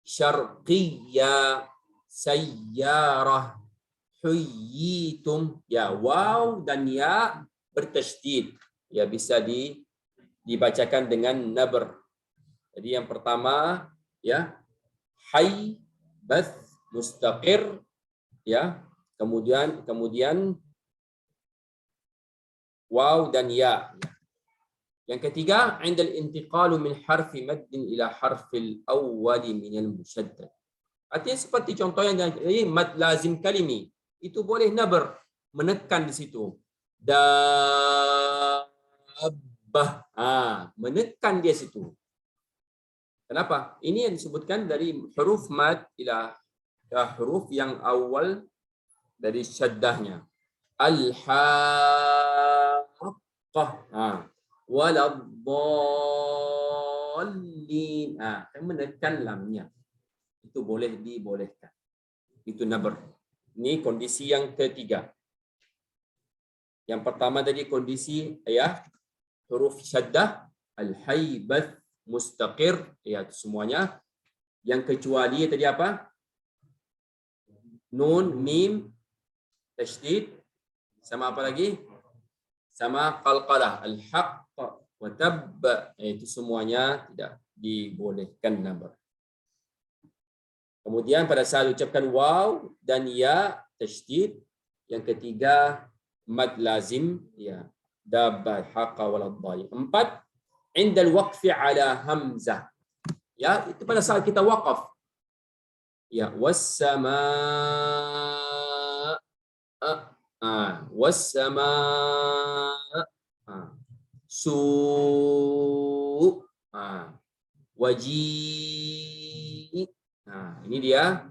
syarqiyya, sayyarah, huyyitum. Ya, waw dan ya bertasydid. Ya, bisa dibacakan dengan nabr. Jadi yang pertama ya hayy, bath, mustaqir, ya. Kemudian waw dan ya. Yang ketiga, indal intiqalu min harfi maddin ila harfil awwali minal musyaddad. Artinya seperti contohnya ini mad lazim kalimi, itu boleh nabr, menekan di situ. Dabbah, menekan dia situ. Kenapa? Ini yang disebutkan dari huruf mad ila huruf yang awal dari syaddahnya. Al-haqqah. Waladdallin. Kan menekan lamnya. Itu boleh dibolehkan. Itu nabr. Ini kondisi yang ketiga. Yang pertama tadi kondisi ya huruf syaddah, al-haybath, mustaqir, ya semuanya. Yang kecuali tadi apa? Nun, mim, tasydid, sama apa lagi? Sama qalqalah, al-haqq wa tabb, itu semuanya tidak dibolehkan nabr. Kemudian pada saat ucapkan waw dan ya tasydid, yang ketiga mad lazim, ya dabbah, haqqa waladdallin. 4, indal waqfi ala hamzah. Ya, itu pada saat kita waqaf. Ya, was-samaa, was-samaa, su, waji. Ini dia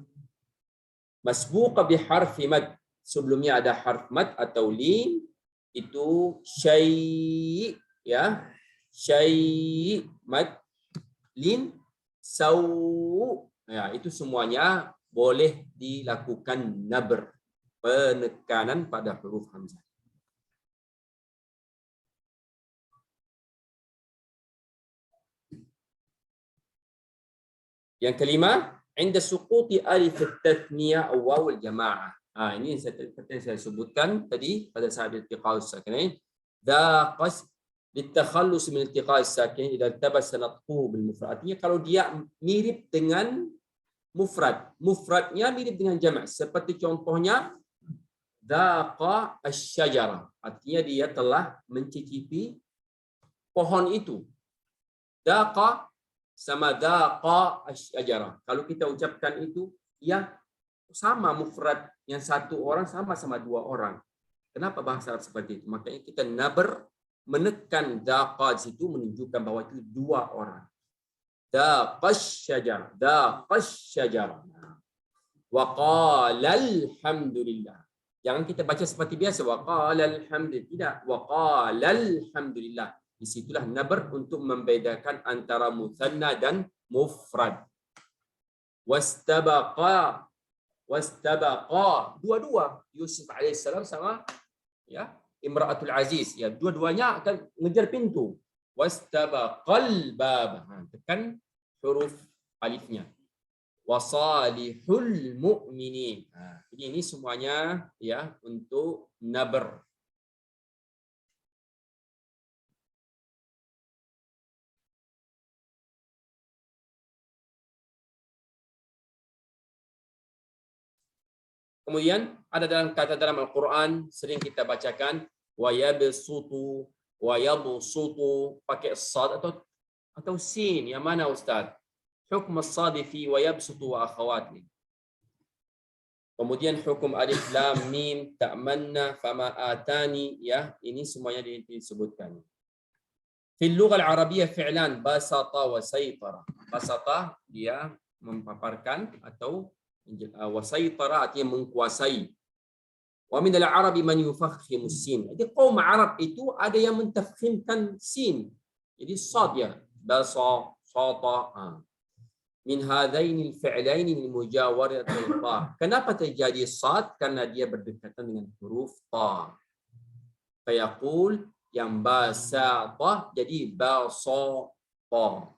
Masbuqa bi harfi mad. Sebelumnya ada harf mad atau lim, itu syai, ya. Syai, mad, lim, sau. Ya, itu semuanya boleh dilakukan nabr, penekanan pada huruf hamzah. Yang kelima, inda suquti alif at-tathniyah aw waw al-jamaah. Ini seperti yang saya sebutkan tadi pada saat iltiqa as-sakinain. Daqas litakhallus min iltiqa as-sakinain idza tabassa natquhu bil mufrad. Artinya kalau dia mirip dengan mufrad, mufradnya mirip dengan jama'. Seperti contohnya daqa asy-syajarah. Artinya dia telah mencicipi pohon itu. Daqa sama daqa asy-syajarah. Kalau kita ucapkan itu, ya sama mufrad, yang satu orang sama dua orang. Kenapa bahasa Arab seperti itu? Makanya kita nabr, menekan daqa situ menunjukkan bahwa itu dua orang. Daqash syajarah, daqash syajarah. Wa qala alhamdulillah. Jangan kita baca seperti biasa wa qala alhamdulillah. Tidak, wa qala alhamdulillah. Disitulah nabr untuk membedakan antara muthanna dan mufrad. Wastabaqa, dua-dua Yusuf alaihissalam sama ya Imra'atul Aziz, ya dua-duanya akan ngejar pintu. Wastabaqal bab, tekan huruf alifnya. Wasalihul mu'minin. Jadi ini semuanya ya untuk nabr. Kemudian ada dalam kata dalam Al-Quran sering kita bacakan wa yabsutu, wa yabsutu pakai sad atau sin. Yang mana Ustaz? Hukum as-sad fi wa yabsutu wa akhawatih. Kemudian hukum alif lam mim ta'manna fama atani, ya ini semuanya disebutkan. Fil lughah al-arabiyyah fi'lan basata wa saytara. Basata dia memaparkan atau wasaitara artinya menguasai. Wa min al-arabi man yufakhimu sin. Jadi kaum Arab itu ada yang mentafkhimkan sin. Jadi sad ya, basa, sata. Min hadaini al-fi'laini min mujawarati ta. Kenapa terjadi sad? Karena dia berdekatan dengan huruf ta. Fayaqul yang basata jadi basata.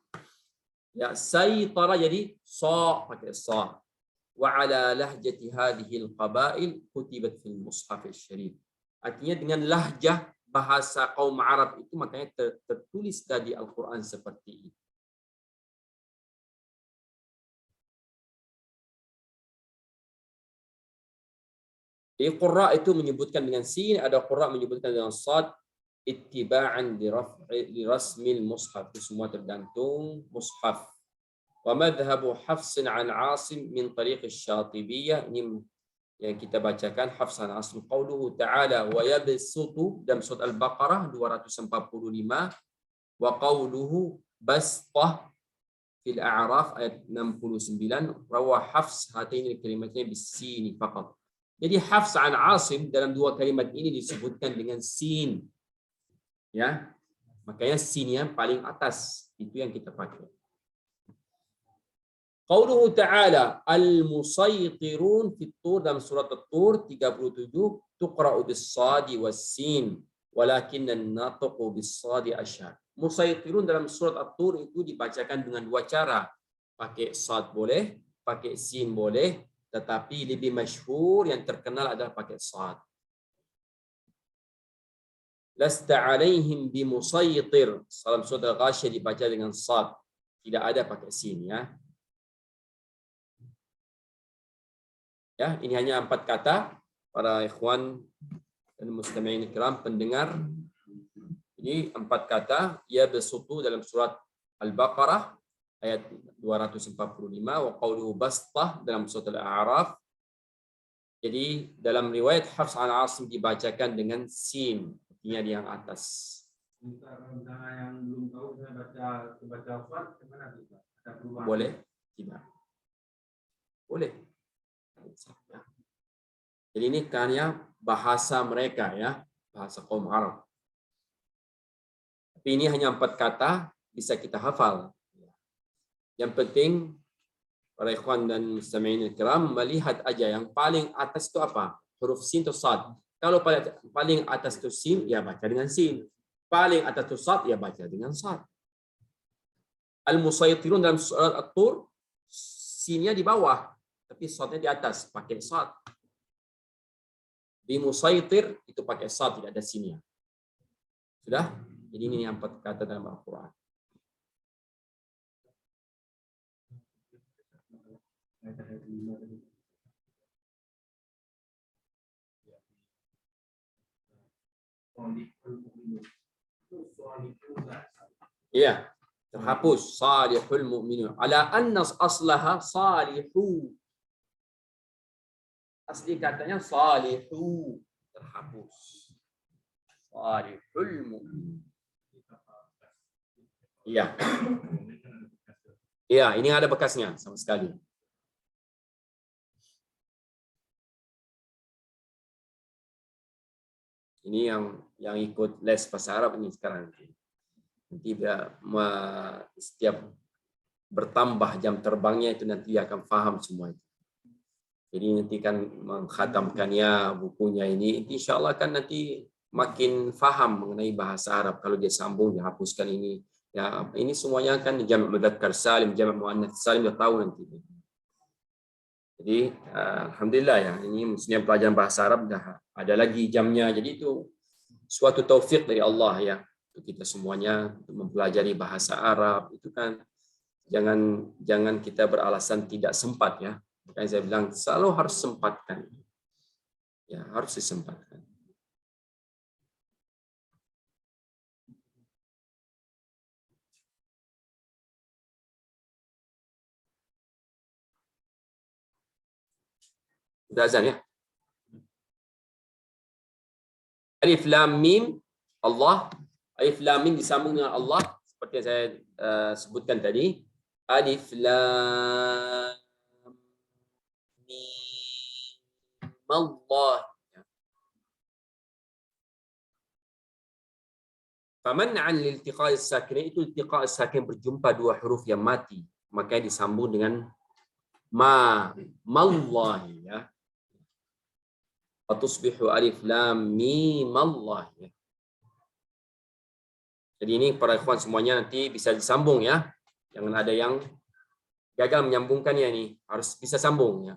Ya, saytara jadi sa pakai sa. وعلى لهجة هذه القبائل كتبت في المصحف الشريف. Artinya dengan lahjah bahasa kaum Arab itu makanya tertulis tadi Al-Quran seperti itu. Di qurra itu menyebutkan dengan sin, ada qurra menyebutkan dengan sad, ittiba'an li rasmil mushaf. Itu semua tergantung mushaf. Wa madhhabu Hafsin an Asim min tariq asy-Syatibiyah. Ini yang kita bacakan Hafs an Asim qauluhu ta'ala wa yabsutu dalam surah Al-Baqarah 245 wa qauluhu bastah fil A'raf ayat 69 rawa Hafs hataini kalimatnya bis-sin faqat. Jadi Hafs an Asim dalam dua kalimat ini disebutkan dengan sin. Ya. Makanya sin yang paling atas itu yang kita pakai. Qauluhu ta'ala al-musaytirun fit tur dalam surat At-Tur 37 tuqra'u bis-shadi was-sin walakinna an-natqu bis-shadi asyhar. Musaytirun dalam surat At-Tur itu dibacakan dengan dua cara. Pakai sad boleh, pakai sin boleh, tetapi lebih masyhur yang terkenal adalah pakai sad. Lasta 'alaihim bimusaytir. Dalam surat Al-Ghasyiyah dibaca dengan sad. Tidak ada pakai sin ya. Ya, ini hanya 4 kata para ikhwan dan mustami'in kiram pendengar. Ini 4 kata ya besutu dalam surat Al-Baqarah ayat 245 wa qauluhu bastah dalam surat Al-A'raf. Jadi dalam riwayat Hafs an Asim dibacakan dengan sin, artinya di yang atas. Yang belum tahu saya baca Boleh? Tidak. Boleh. Jadi ini karya bahasa mereka ya, bahasa kaum Arab. Tapi ini hanya 4 kata bisa kita hafal. Yang penting para ikhwan dan mustami'in kiram melihat aja yang paling atas itu apa? Huruf sin atau sad. Kalau paling atas itu sin, ya baca dengan sin. Paling atas itu sad, ya baca dengan sad. Al-Musaytirun dalam surat At-Tur, sinnya di bawah, tapi sadnya di atas, pakai sad. Di Musaytir itu pakai sad, tidak ada sinnya. Sudah? Jadi ini yang 4 kata dalam Al-Quran. Iya, terhapus salihul mu'minun. Ala annas aslaha salihu. Asli katanya salihu, terhapus. Salihul mu'minun. Iya. Iya, ini ada bekasnya sama sekali. Ini yang ikut les bahasa Arab ini sekarang. Nanti dia setiap bertambah jam terbangnya itu nanti dia akan paham semua itu. Jadi nanti kan mengkhatamkannya bukunya ini, insya Allah kan nanti makin paham mengenai bahasa Arab kalau dia sambung, dia hapuskan ini. Ya, ini semuanya kan jamak mudzakkar salim, jamak muannats salim, dia tahu nanti. Jadi alhamdulillah ya, ini maksudnya pelajaran bahasa Arab dah ada lagi jamnya. Jadi itu suatu taufik dari Allah ya untuk kita semuanya untuk mempelajari bahasa Arab. Itu kan jangan kita beralasan tidak sempat ya. Makanya saya bilang selalu harus sempatkan. Ya, harus disempatkan. Udah azan ya? Alif lam mim Allah. Alif lam mim disambung dengan Allah seperti yang saya sebutkan tadi. Alif lam mim Allah. Faman'an liltiqa' as-sakin, itu iltiqa' as-sakin berjumpa dua huruf yang mati, makanya disambung dengan mallahi ya. Fatusbihu alif lam mim Allah ya. Jadi ini para ikhwan semuanya nanti bisa disambung ya. Jangan ada yang gagal menyambungkannya, ini harus bisa sambung ya.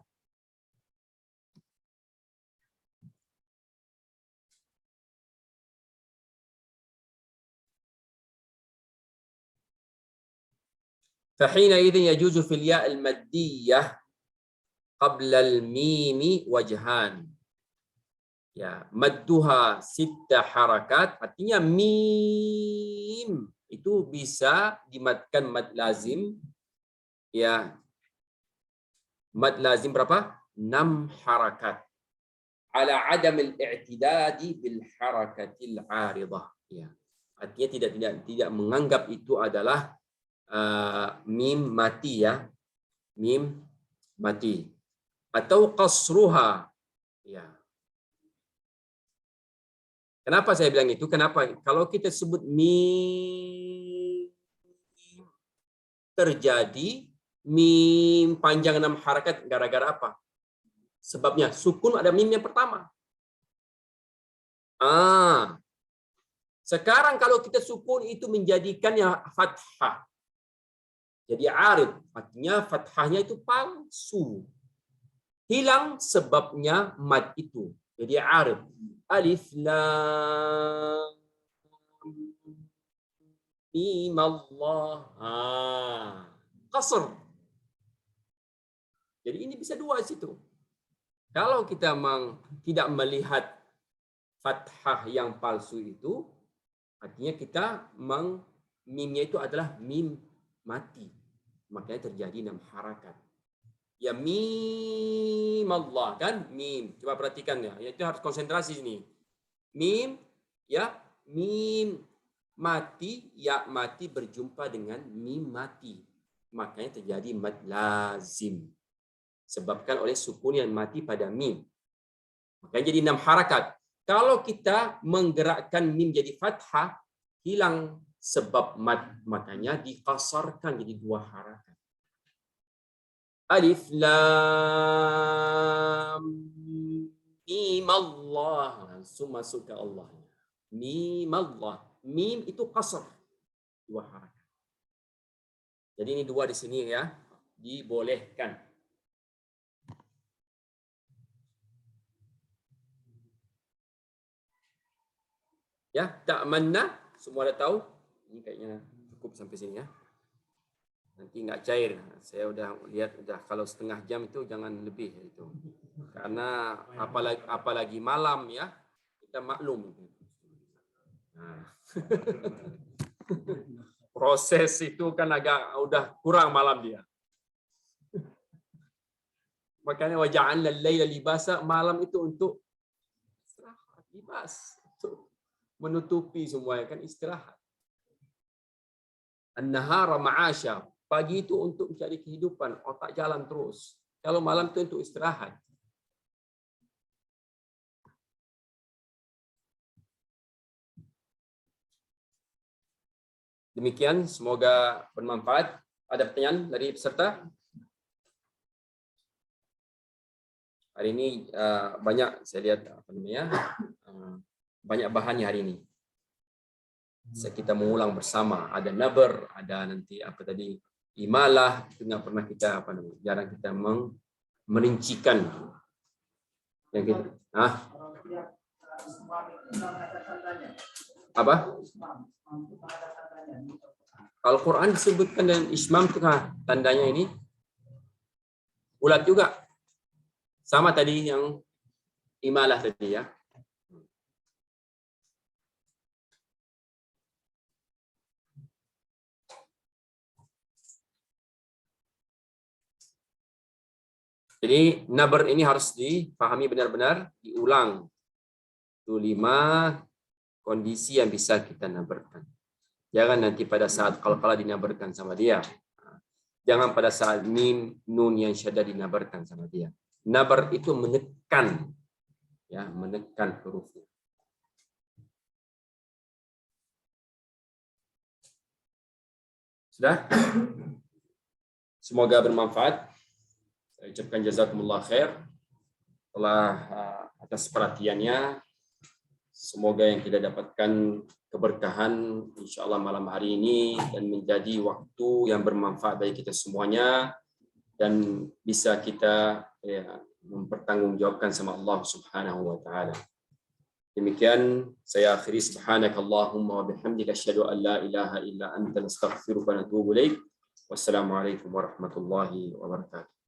فحينئذ يجوز في الياء المادية قبل الميم وجهان. Ya, madduha 6 harakat, artinya mim itu bisa dimatkan mad lazim. Ya. Mad lazim berapa? 6 harakat. Ala adam al-i'tidadi bil harakatil 'aridah. Ya. Artinya tidak menganggap itu adalah mim mati ya. Mim mati. Atau qasruha. Ya. Kenapa saya bilang itu? Kenapa? Kalau kita sebut mim terjadi mim panjang 6 harakat gara-gara apa? Sebabnya sukun ada mim yang pertama. Sekarang kalau kita sukun itu menjadikannya fathah. Jadi arid, artinya fathahnya itu palsu. Hilang sebabnya mad itu. Jadi arid. Alif lam mim Allah. Qasr. Jadi ini bisa dua situ. Kalau kita tidak melihat fathah yang palsu itu, artinya kita mimnya itu adalah mim mati. Makanya terjadi 6 harakat. Ya mim Allah kan mim. Coba perhatikan ya. Itu harus konsentrasi sini. Mim ya mim mati, ya mati berjumpa dengan mim mati. Makanya terjadi mad lazim. Sebabkan oleh sukun yang mati pada mim. Makanya jadi 6 harakat. Kalau kita menggerakkan mim jadi fathah, hilang sebab mad. Makanya dikasarkan jadi 2 harakat. Alif lam mim Allah. Langsung masuk ke Allah. Mim Allah. Mim itu kasar. 2 harakat. Jadi ini 2 di sini ya. Dibolehkan. Ya, ta'manna semua dah tahu. Ini kayaknya cukup sampai sini ya. Nanti nggak cair. Saya udah lihat udah kalau setengah jam itu jangan lebih itu. Karena apalagi malam ya, kita maklum. Nah. Proses itu kan agak udah kurang malam dia. Makanya waja'alna al-laila libasa, malam itu untuk istirahat, libas, untuk menutupi semuanya kan istirahat. An-nahara ma'asya, pagi itu untuk mencari kehidupan, otak jalan terus. Kalau malam itu untuk istirahat. Demikian, semoga bermanfaat. Ada pertanyaan dari peserta? Hari ini banyak saya lihat banyak bahannya hari ini. Kita mengulang bersama. Ada nabar, ada nanti imalah, itu nggak pernah kita jarang kita merincikan. Yang kita, apa? Al-Quran disebutkan dengan ismam itu tandanya ini ulat juga. Sama tadi yang imalah tadi ya. Jadi nabar ini harus dipahami benar-benar, diulang. Itu 5 kondisi yang bisa kita nabarkan. Jangan nanti pada saat qalqalah dinabarkan sama dia. Jangan pada saat mim, nun yang syaddah dinabarkan sama dia. Nabar itu menekan, ya, menekan hurufnya. Sudah? Semoga bermanfaat. Saya ucapkan jazakumullah khair atas perhatiannya. Semoga yang kita dapatkan keberkahan insyaallah malam hari ini dan menjadi waktu yang bermanfaat bagi kita semuanya dan bisa kita mempertanggungjawabkan sama Allah Subhanahu wa taala. Demikian saya akhiri, subhanakallahumma wa bihamdika asyhadu an la ilaha illa anta nastaghfiruka wa natubu ilaik. Wassalamualaikum warahmatullahi wabarakatuh.